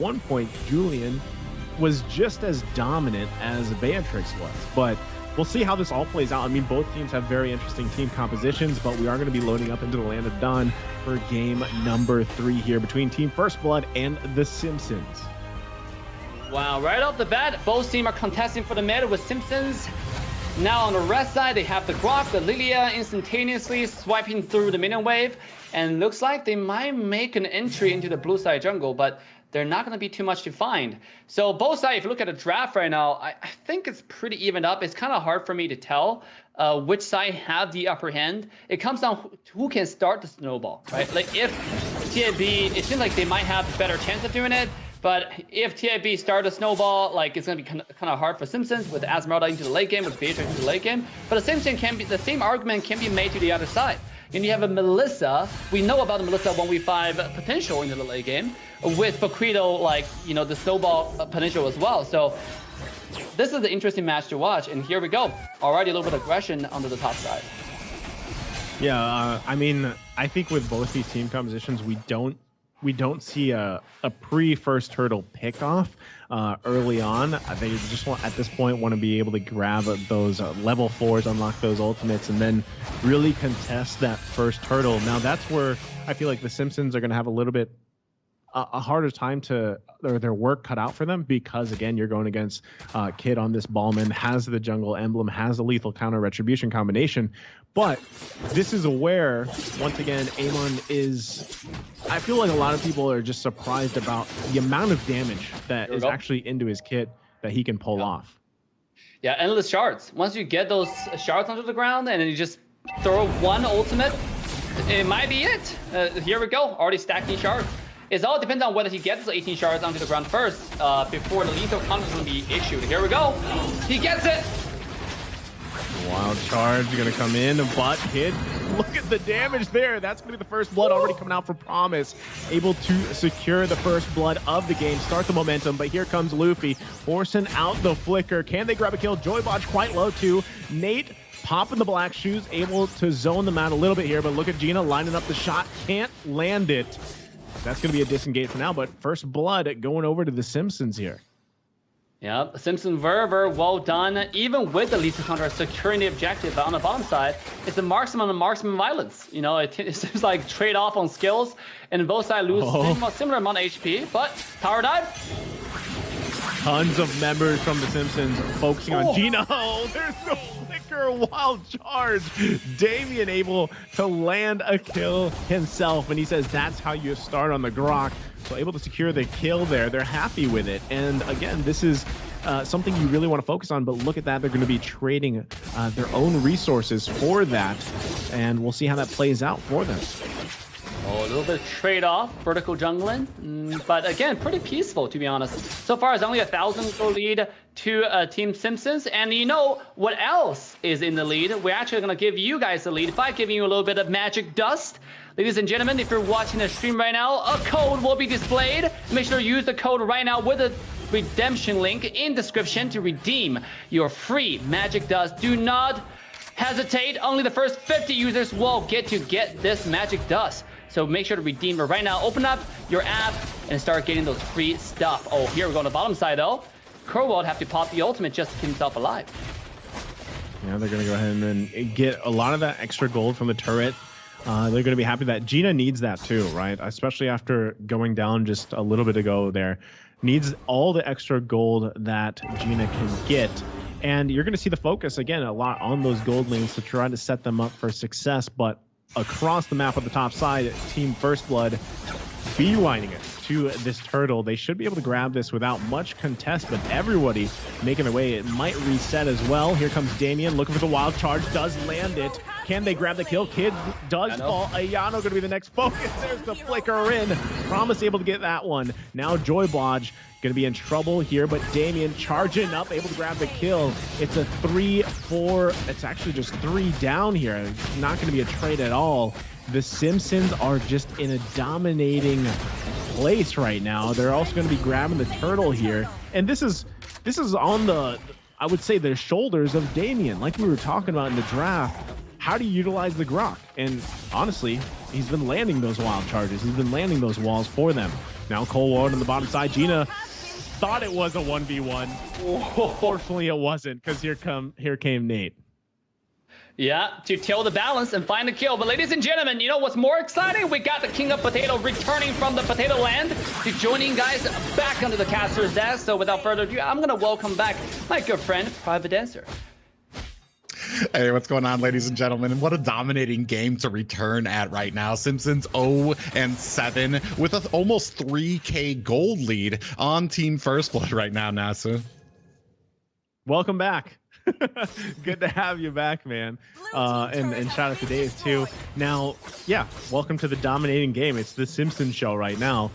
one point, Julian was just as dominant as Beatrix was, but we'll see how this all plays out. I mean, both teams have very interesting team compositions, but we are going to be loading up into the Land of Dawn for game number 3 here between Team First Blood and the Simpsons. Wow, right off the bat, both teams are contesting for the mid with Simpsons. Now on the red side, they have the Grok, the Lilia instantaneously swiping through the minion wave, and looks like they might make an entry into the blue side jungle, but they're not going to be too much to find. So both sides, if you look at the draft right now, I think it's pretty evened up. It's kind of hard for me to tell which side have the upper hand. It comes down to who can start the snowball, right? Like if TIB, it seems like they might have a better chance of doing it. But if TIB start a snowball, like it's gonna be kind of hard for Simpsons with Esmeralda into the late game, with Beatrix into the late game. But the same thing can be, the same argument can be made to the other side. And you have a Melissa. We know about the Melissa 1v5 potential into the late game, with Baquito, like, you know, the snowball potential as well. So this is an interesting match to watch. And here we go. Already a little bit of aggression onto the top side. Yeah, I mean, I think with both these team compositions, we don't see a pre-first hurdle pickoff early on. They just want, at this point, want to be able to grab those level 4s, unlock those ultimates, and then really contest that first hurdle. Now that's where I feel like the Simpsons are going to have a little bit a harder time to, or their work cut out for them, because again, you're going against Kid on this Ballman, has the jungle emblem, has the lethal counter retribution combination. But this is where, once again, Amon is, I feel like a lot of people are just surprised about the amount of damage that is actually into his kit that he can pull off. Yeah, endless shards. Once you get those shards onto the ground and then you just throw one ultimate, it might be it. Here we go, already stacking shards. It all depends on whether he gets the 18 shards onto the ground first before the lethal counter is going to be issued. Here we go. He gets it. Wild charge gonna come in, but Kid, look at the damage there. That's gonna be the first blood already coming out for Promise, able to secure the first blood of the game, start the momentum. But here comes Luffy forcing out the flicker. Can they grab a kill? Joybotch quite low too. Nate popping the black shoes, able to zone them out a little bit here, but look at Gina lining up the shot, can't land it. That's gonna be a disengage for now, but first blood going over to the Simpsons here. Yeah, Simpson very well done. Even with the lethal counter securing the objective, but on the bottom side, it's a marksman on marksman violence. You know, it seems like trade off on skills, and both sides lose similar amount of HP. But power dive. Tons of members from the Simpsons focusing on Gina. Oh, there's no flicker, wild charge. Damien able to land a kill himself, and he says that's how you start on the Grok. So able to secure the kill there. They're happy with it. And again, this is something you really want to focus on, but look at that. They're going to be trading their own resources for that. And we'll see how that plays out for them. Oh, a little bit of trade-off, vertical jungling. But again, pretty peaceful, to be honest. So far, it's only 1,000 goal lead to Team Simpsons. And you know what else is in the lead? We're actually going to give you guys the lead by giving you a little bit of magic dust. Ladies and gentlemen, if you're watching the stream right now, a code will be displayed. Make sure to use the code right now with the redemption link in description to redeem your free magic dust. Do not hesitate. Only the first 50 users will get this magic dust. So make sure to redeem it right now. Open up your app and start getting those free stuff. Oh, here we go on the bottom side though. Crow will have to pop the ultimate just to keep himself alive. Yeah, they're going to go ahead and get a lot of that extra gold from the turret. They're going to be happy that Gina needs that too, right? Especially after going down just a little bit ago there. Needs all the extra gold that Gina can get. And you're going to see the focus, again, a lot on those gold lanes to try to set them up for success. But across the map on the top side, Team First Blood beelining it to this turtle. They should be able to grab this without much contest, but everybody making their way. It might reset as well. Here comes Damien looking for the wild charge, does land it. Can they grab the kill? Kid does fall. Ayano going to be the next focus. There's the flicker in. Promise able to get that one. Now Joybotch going to be in trouble here, but Damien charging up, able to grab the kill. It's a 3-4. It's actually just 3 down here. It's not going to be a trade at all. The Simpsons are just in a dominating place right now. They're also going to be grabbing the turtle here. And this is on the, I would say, the shoulders of Damien. Like we were talking about in the draft, how do you utilize the Grok? And honestly, he's been landing those wild charges. He's been landing those walls for them. Now Cole Ward on the bottom side. Gina thought it was a 1v1. Fortunately, it wasn't, because here came Nate. Yeah, to tilt the balance and find the kill. But ladies and gentlemen, you know what's more exciting? We got the King of Potato returning from the Potato Land to joining guys back under the caster's desk. So without further ado, I'm going to welcome back my good friend, Private Dancer. Hey, what's going on, ladies and gentlemen? And what a dominating game to return at right now. Simpsons 0-7 with an almost 3K gold lead on Team First Blood right now, NASA. Welcome back. Good to have you back, man. And shout out to Dave too. Now, yeah, welcome to the dominating game. It's the Simpson show right now,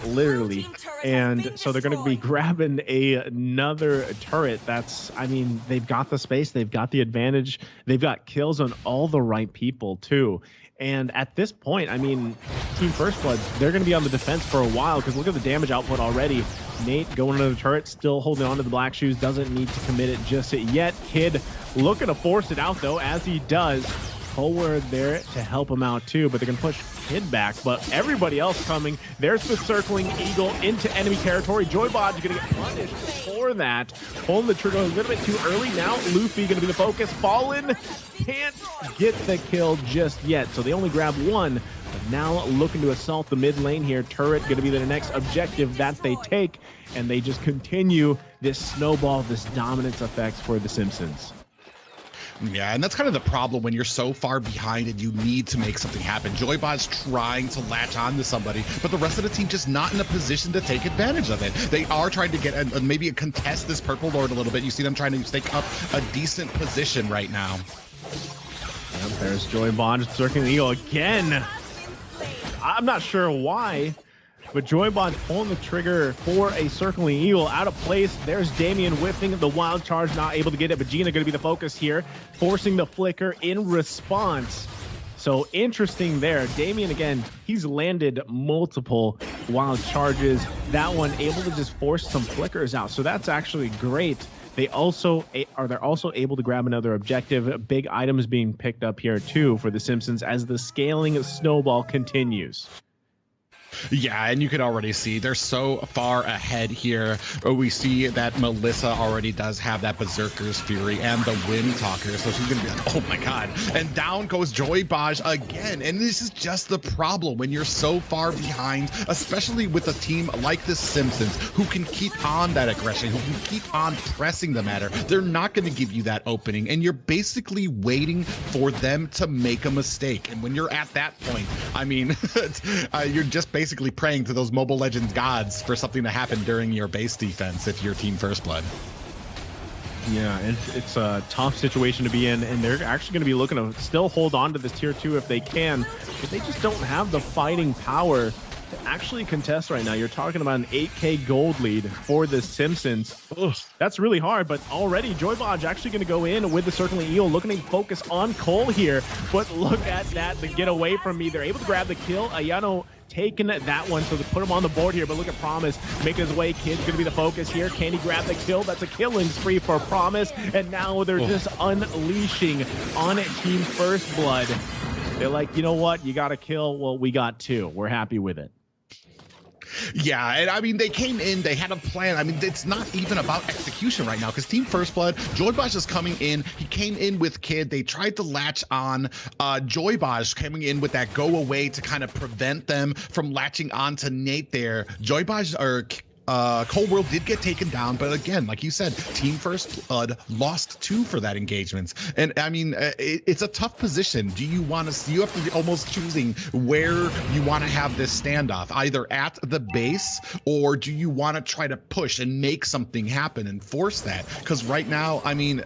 literally. And so they're going to be grabbing another turret. That's, I mean, they've got the space, they've got the advantage, they've got kills on all the right people too. And at this point, I mean, Team First Blood, they're going to be on the defense for a while, because look at the damage output already. Nate going into the turret, still holding on to the black shoes, doesn't need to commit it just yet. Kid looking to force it out, though, as he does. Forward there to help him out, too, but they're going to push Kid back. But everybody else coming. There's the circling eagle into enemy territory. Joybod's going to get punished for that. Pulling the trigger a little bit too early. Now Luffy going to be the focus. Fallen can't get the kill just yet, so they only grab one. But now looking to assault the mid lane here. Turret going to be the next objective that they take, and they just continue this snowball, this dominance effects for the Simpsons. Yeah, and that's kind of the problem when you're so far behind and you need to make something happen. Joybot's trying to latch on to somebody, but the rest of the team just not in a position to take advantage of it. They are trying to get maybe contest this Purple Lord a little bit. You see them trying to stake up a decent position right now. Yep, there's Joybot circling the eagle again. I'm not sure why, but Joybot pulling the trigger for a circling eagle out of place. There's Damien whiffing the wild charge, not able to get it, but Gina going to be the focus here, forcing the flicker in response. So interesting there. Damien, again, he's landed multiple wild charges. That one able to just force some flickers out. So that's actually great. They're also able to grab another objective. Big items being picked up here too for the Simpsons as the scaling snowball continues. Yeah, and you can already see they're so far ahead here. We see that Melissa already does have that Berserker's Fury and the Wind Talker, so she's gonna be like, oh my god. And down goes Joybaj again. And this is just the problem when you're so far behind, especially with a team like the Simpsons, who can keep on that aggression, who can keep on pressing the matter. They're not going to give you that opening, and you're basically waiting for them to make a mistake. And when you're at that point, I mean, you're just basically praying to those Mobile Legends gods for something to happen during your base defense if you're Team First Blood. Yeah, it's a tough situation to be in, and they're actually going to be looking to still hold on to this tier 2 if they can, but they just don't have the fighting power to actually contest right now. You're talking about an 8K gold lead for the Simpsons. Ugh, that's really hard, but already Joybaj actually going to go in with the circling eel, looking to focus on Cole here, but look at that, the get away from me. They're able to grab the kill. Ayano taking that one, so they put him on the board here, but look at Promise making his way. Kid's gonna be the focus here. Can he grab the kill? That's a killing spree for Promise, and now they're just unleashing on Team First Blood. They're like, you know what, you got a kill, well, we got 2, we're happy with it. Yeah, and I mean, they came in, they had a plan. I mean, it's not even about execution right now, because Team First Blood, Joybaj is coming in. He came in with Kid. They tried to latch on. Joybaj coming in with that go away to kind of prevent them from latching on to Nate there. Joybaj, or Cold World did get taken down, but again, like you said, Team First Blood lost 2 for that engagement. And I mean, it's a tough position. Do you want to, you have to be almost choosing where you want to have this standoff, either at the base, or do you want to try to push and make something happen and force that? Because right now, I mean,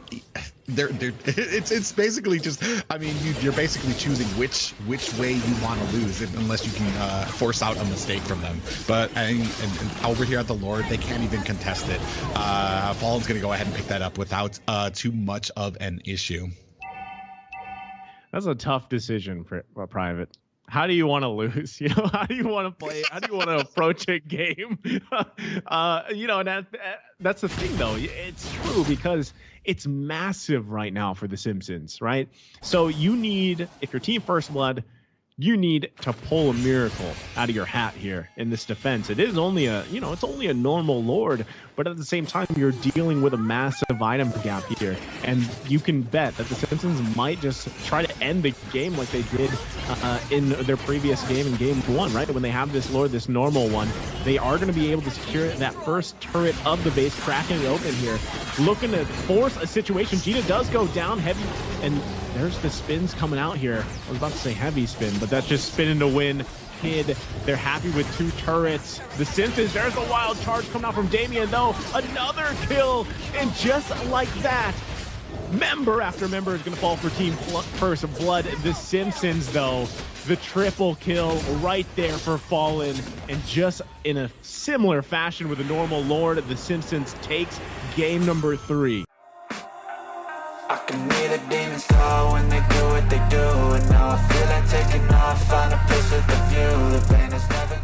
it's basically just, I mean, you're basically choosing which way you want to lose, unless you can force out a mistake from them. But and over here at the Lord, they can't even contest it. Fallen's gonna go ahead and pick that up without too much of an issue. That's a tough decision for Private. How do you want to lose? You know, how do you want to play? How do you want to approach a game? You know, and that's the thing, though. It's true, because it's massive right now for the Simpsons, right? So you need, if you're Team First Blood, you need to pull a miracle out of your hat here in this defense. It is only a, it's only a normal Lord, but at the same time, you're dealing with a massive item gap here. And you can bet that the Simpsons might just try to end the game like they did in their previous game in game 1, right? When they have this Lord, this normal one, they are going to be able to secure that first turret of the base, cracking it open here, looking to force a situation. Gina does go down heavy, and there's the spins coming out here. I was about to say heavy spin, but that's just spinning to win. Kid, they're happy with 2 turrets. The Simpsons, there's a wild charge coming out from Damien, though. Another kill, and just like that, member after member is going to fall for Team First Blood. The Simpsons, though, the triple kill right there for Fallen, and just in a similar fashion with a normal Lord, the Simpsons takes game number 3. I can hear the demons call when they do what they do, and now I feel like taking off, find a place with a view. The pain is never